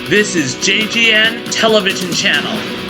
This is JGN Television Channel.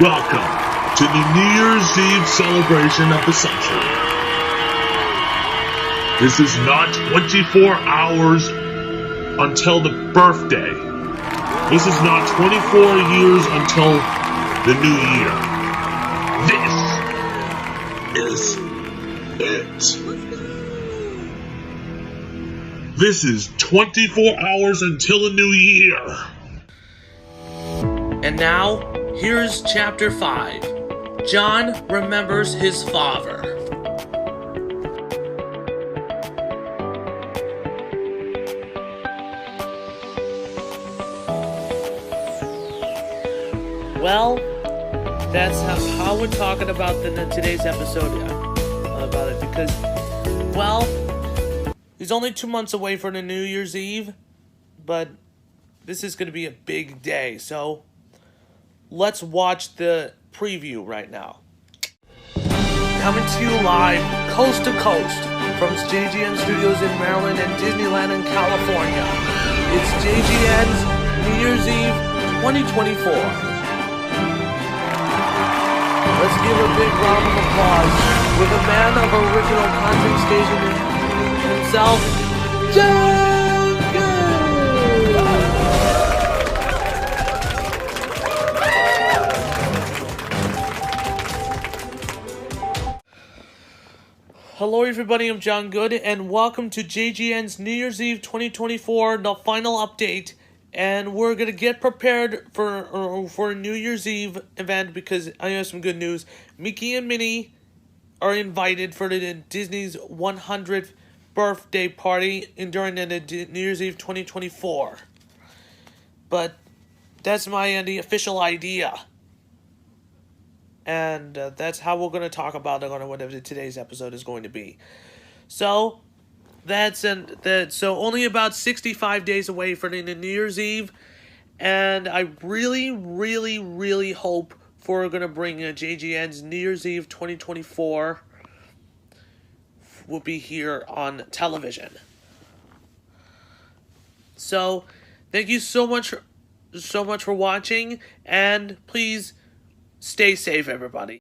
Welcome to the New Year's Eve celebration of the century. This is not 24 hours until the birthday. This is not 24 years until the new year. This is it. This is 24 hours until the new year. And now, here's Chapter 5. John remembers his father. Well, that's how we're talking about today's episode about it, because, well, he's only 2 months away from the New Year's Eve, but this is going to be a big day, so let's watch the preview right now. Coming to you live, coast to coast, from JGN Studios in Maryland and Disneyland in California. It's JGN's New Year's Eve 2024. Let's give a big round of applause with a man of original content station himself, John Good! Hello everybody, I'm John Good, and welcome to JGN's New Year's Eve 2024, the final update. And we're going to get prepared for a New Year's Eve event, because I have some good news. Mickey and Minnie are invited for the Disney's 100th birthday party during the New Year's Eve 2024. But that's the official idea. And that's how we're going to talk about whatever today's episode is going to be. So so only about 65 days away from the New Year's Eve, and I really, really, really hope we're going to bring JGN's New Year's Eve 2024 will be here on television. So, thank you so much for watching, and please stay safe, everybody.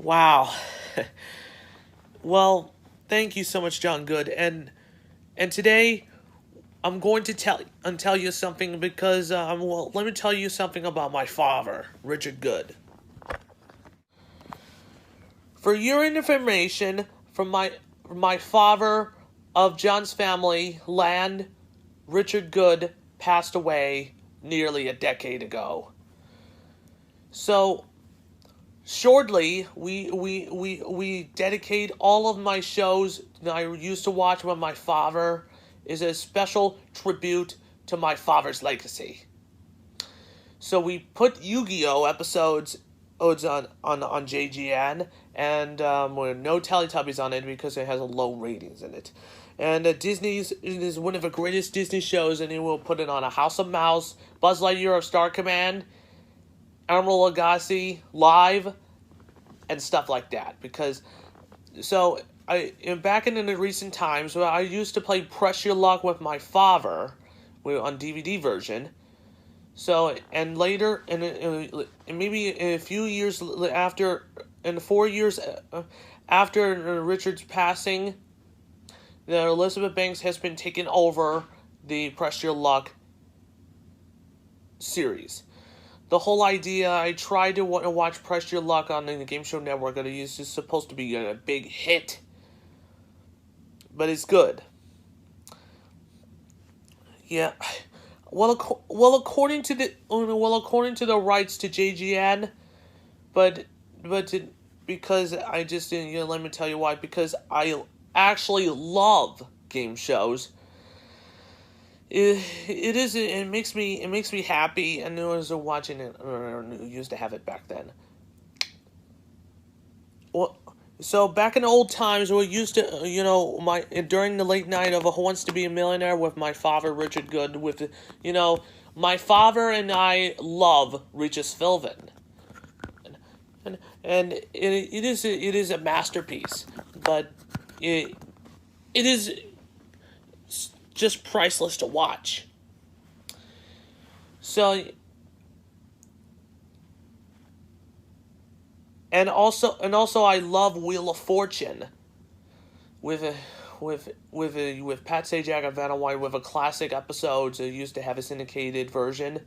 Wow. Well, thank you so much, John Good. And today I'm going to tell you something because well, let me tell you something about my father, Richard Good. For your information, from my father of John's family land, Richard Good passed away nearly a decade ago. So shortly, we dedicate all of my shows that I used to watch with my father is a special tribute to my father's legacy. So we put Yu-Gi-Oh episodes on JGN, and with no Teletubbies on it because it has a low ratings in it. And Disney's is one of the greatest Disney shows, and it will put it on a House of Mouse, Buzz Lightyear of Star Command, Admiral Agassi live, and stuff like that. Because back in the recent times, where I used to play Press Your Luck with my father, on DVD version. So, and later, and maybe a few years after, and 4 years after Richard's passing, Elizabeth Banks has been taking over the Press Your Luck series. The whole idea, I tried to watch Press Your Luck on the Game Show Network, and it is supposed to be a big hit, but it's good. Yeah. Well, according to the rights to JGN, because I just let me tell you why. Because I actually love game shows. It makes me happy, and I was watching it, or used to have it back then. Well, so back in the old times, we used to, during the late night of Who Wants to Be a Millionaire with my father, Richard Good, my father and I love Regis Philbin. And it is a masterpiece, but it is just priceless to watch. So, and also I love Wheel of Fortune with Pat Sajak and Vanna White, with a classic episodes. It used to have a syndicated version,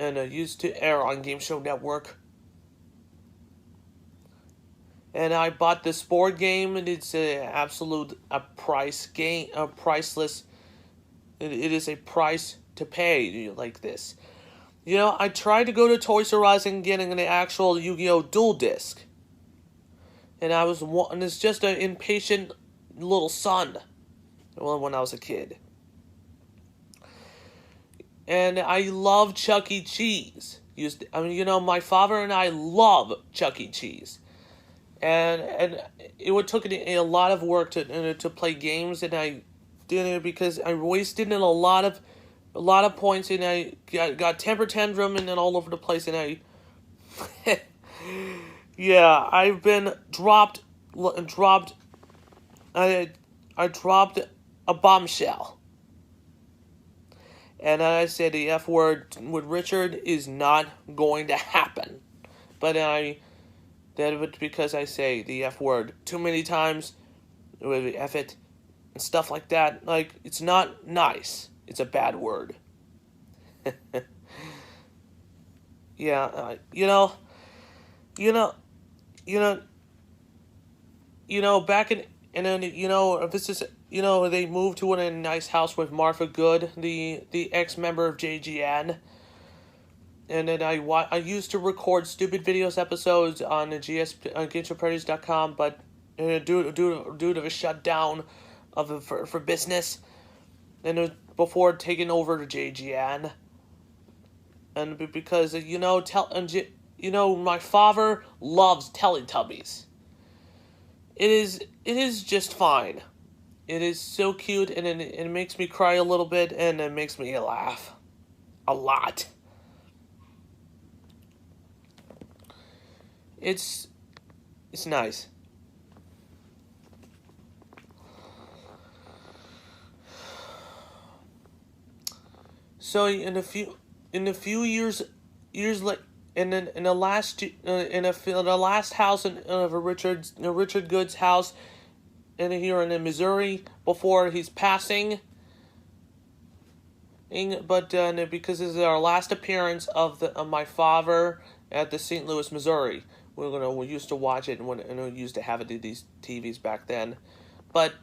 and it used to air on Game Show Network. And I bought this board game, and it's priceless. It is a price to pay like this. I tried to go to Toys R Us and getting an actual Yu-Gi-Oh! Dual Disc. And it's just an impatient little son. Well, when I was a kid. And I love Chuck E. Cheese. My father and I love Chuck E. Cheese. And it took a lot of work to play games, and I did it because I wasted a lot of points, and I got temper tantrum and then all over the place, and I've been dropped. I dropped a bombshell, and I said the F word with Richard is not going to happen, but that because I say the F word too many times, with F it, and stuff like that. Like, it's not nice. It's a bad word. Yeah, back in, and then, this is, they moved to a nice house with Martha Good, the ex-member of JGN. And then I used to record stupid videos episodes on the GameShowParties.com, but due to the shutdown for business, and it was before taking over to JGN, and because my father loves Teletubbies. It is just fine. It is so cute, and it makes me cry a little bit, and it makes me laugh a lot. It's nice. So in a few years in the last the last house of a Richard Good's house here in Missouri before he's passing. But because this is our last appearance of my father at the St. Louis, Missouri, we used to watch it and we used to have it in these TVs back then, but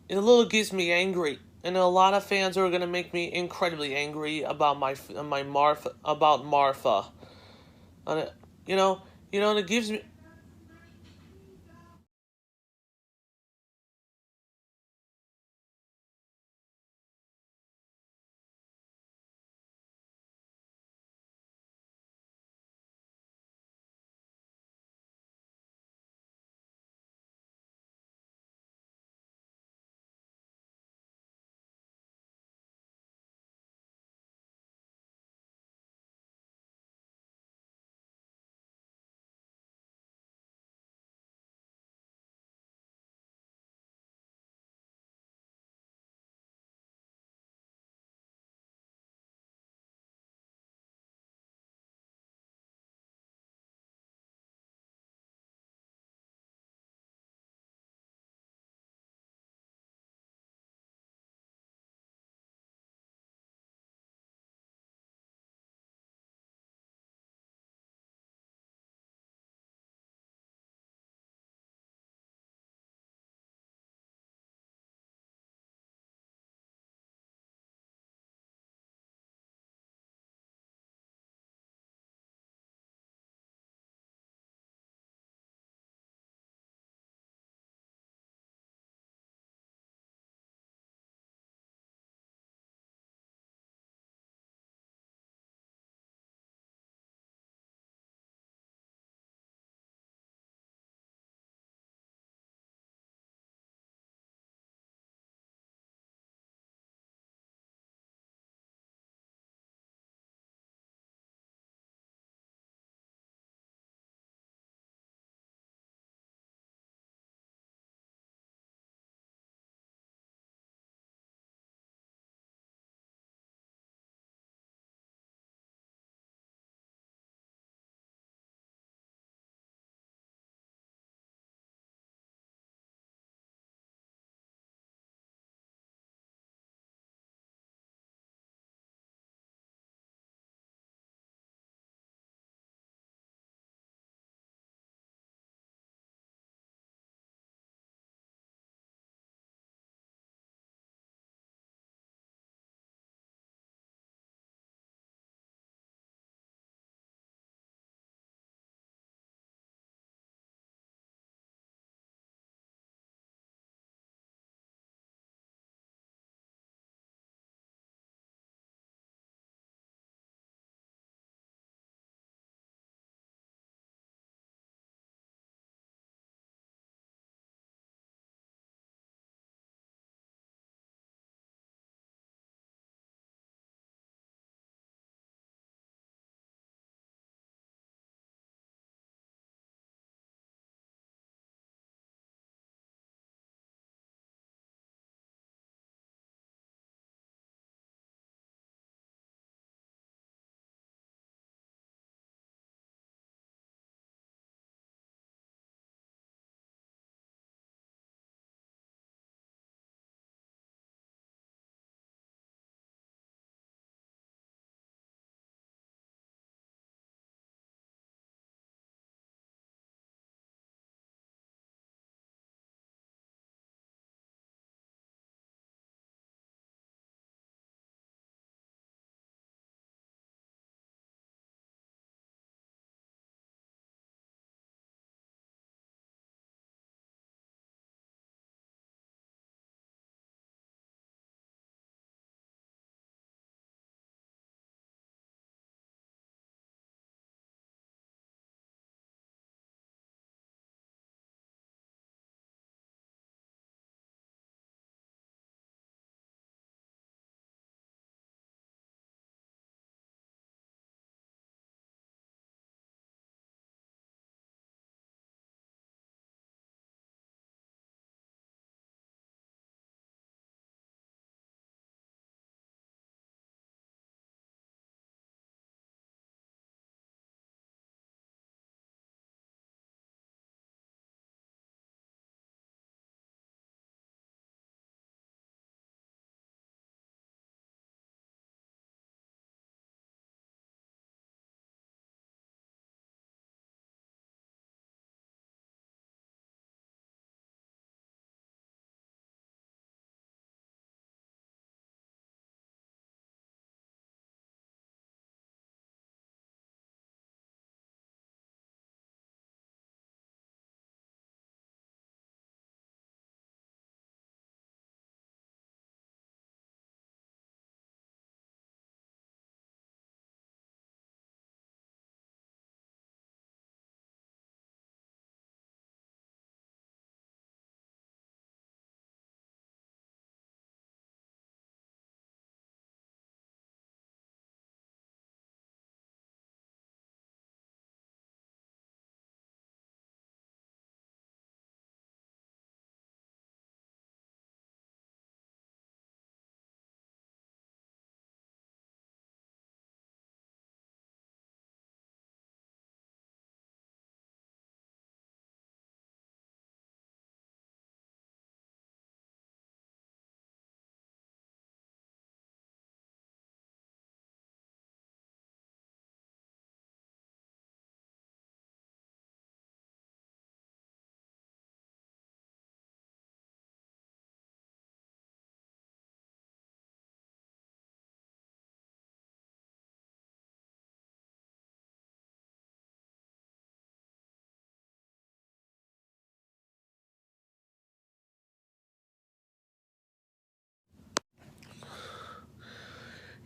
it a little gets me angry, and a lot of fans are gonna make me incredibly angry about my Martha, and and it gives me.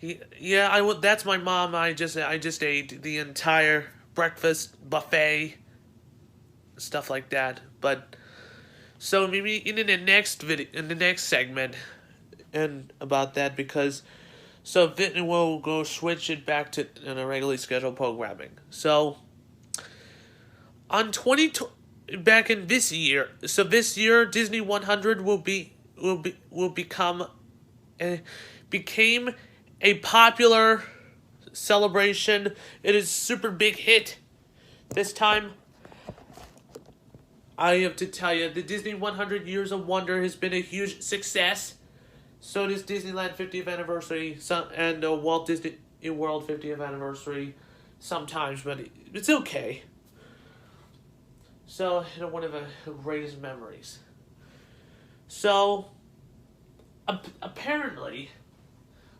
Yeah, I would. That's my mom. I just ate the entire breakfast buffet, stuff like that. But so maybe in the next video, in the next segment, and about that because so then we'll go switch it back to a regularly scheduled programming. So on back in this year, so this year Disney 100 will become became a popular celebration. It is super big hit. This time, I have to tell you, the Disney 100 Years of Wonder has been a huge success. So does Disneyland 50th anniversary, and Walt Disney World 50th anniversary sometimes, but it's okay. So, one of the greatest memories. So, apparently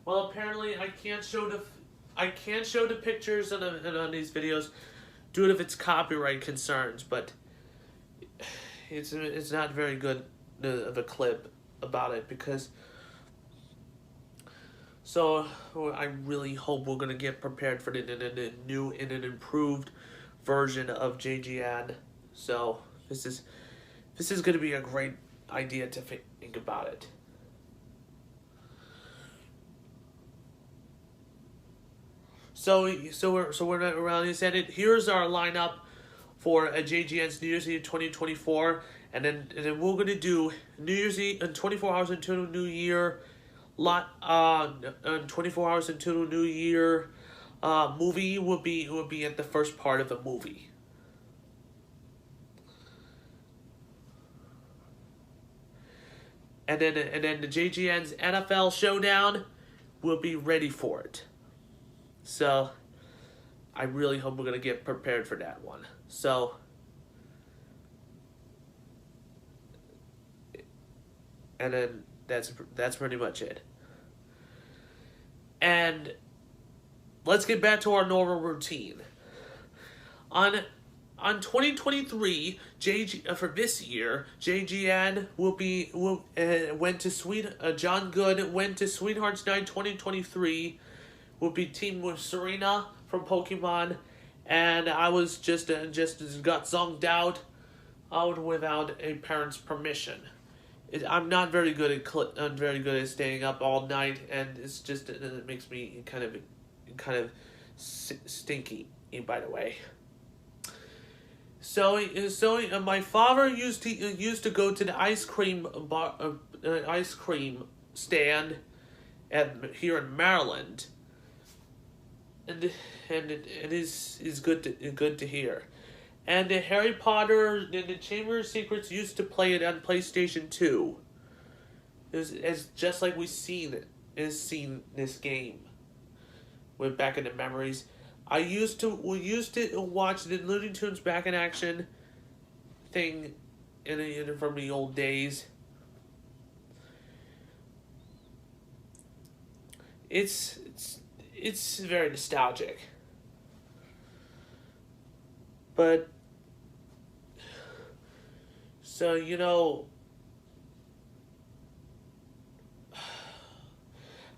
I can't show the pictures on these videos due to its copyright concerns, but it's not very good of a clip about it because. So I really hope we're gonna get prepared for the new and an improved version of JGN. So this is gonna be a great idea to think about it. So we're not around. He said it. Here's our lineup for a JGN's New Year's Eve 2024, and then we're gonna do New Year's Eve and 24 hours into the New Year. 24 hours into the New Year movie will be at the first part of the movie. And then the JGN's NFL Showdown will be ready for it. So I really hope we're gonna get prepared for that one. So and then that's pretty much it. And let's get back to our normal routine. On 2023 for this year, JGN went to John Good went to Sweethearts Night 2023. Will be teamed with Serena from Pokemon, and I was just got zonked out without a parent's permission. I'm not very good at staying up all night, and it makes me kind of stinky. By the way, so my father used to go to the ice cream stand here in Maryland, and it is good to hear. And the Harry Potter and the Chamber of Secrets used to play it on PlayStation 2. It's just like we've seen this game. We're back in the memories. We used to watch the Looney Tunes Back in Action thing from the old days. It's very nostalgic. But so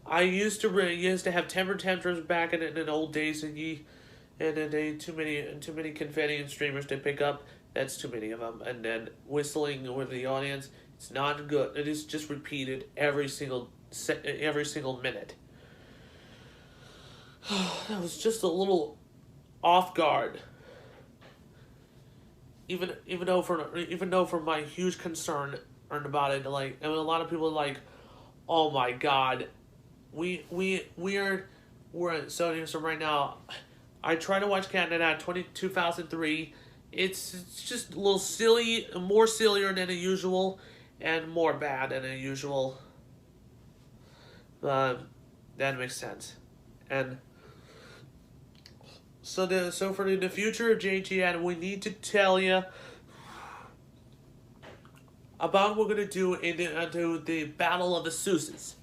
I used to have temper tantrums back in the old days, and then too many confetti and streamers to pick up. That's too many of them, and then whistling with the audience. It's not good. It is just repeated every single minute. That was just a little off guard. Even though for my huge concern about it, like, I mean, a lot of people are like, oh my god, we're so right now. I try to watch Canada 2003. It's just a little silly, more sillier than usual, and more bad than usual. That makes sense, and. So for the future of JGN, we need to tell you about what we're gonna do into the Battle of the Seuses,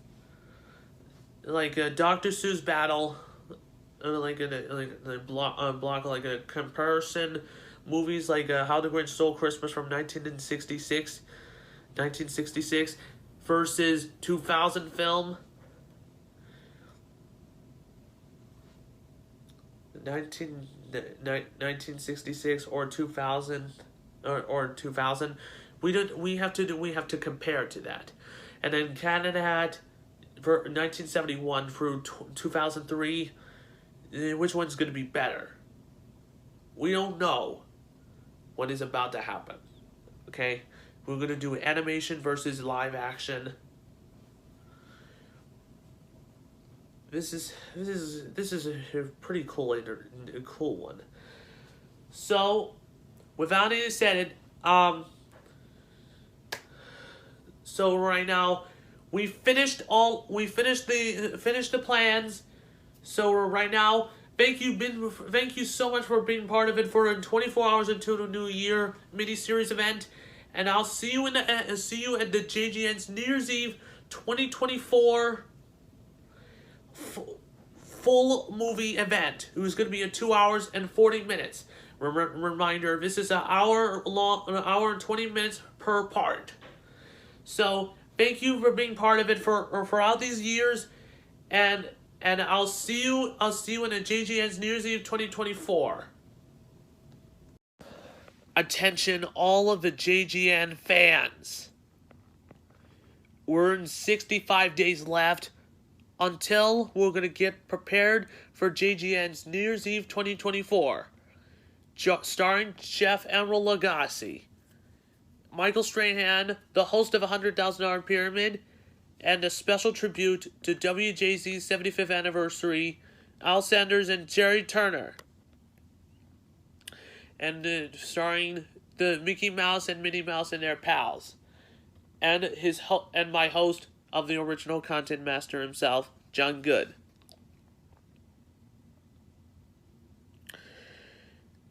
like a Dr. Seuss battle, like a block like a comparison movies like How the Grinch Stole Christmas from 1966 versus 2000 film. 1966 or 2000 or 2000. We have to compare to that. And then Canada had for 1971 through 2003. Which one's going to be better? We don't know what is about to happen. Okay, we're going to do animation versus live action. This is a pretty cool one. So, without any said, so right now we finished the plans. So right now, thank you so much for being part of it for 24 hours until the New Year mini-series event, and I'll see you at the JGN's New Year's Eve 2024 full movie event. It was going to be 2 hours and 40 minutes. Reminder: this is an hour and 20 minutes per part. So thank you for being part of it for all these years, and I'll see you in the JGN's New Year's Eve 2024. Attention, all of the JGN fans. We're in 65 days left until we're going to get prepared for JGN's New Year's Eve 2024. Starring Chef Emeril Lagasse, Michael Strahan, the host of $100,000 Pyramid, and a special tribute to WJZ's 75th anniversary, Al Sanders and Jerry Turner. And starring the Mickey Mouse and Minnie Mouse and their pals. And my host of the original content master himself, John Good.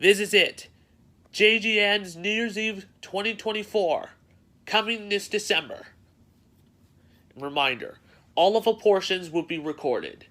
This is it. JGN's New Year's Eve 2024. Coming this December. Reminder, all of the portions will be recorded.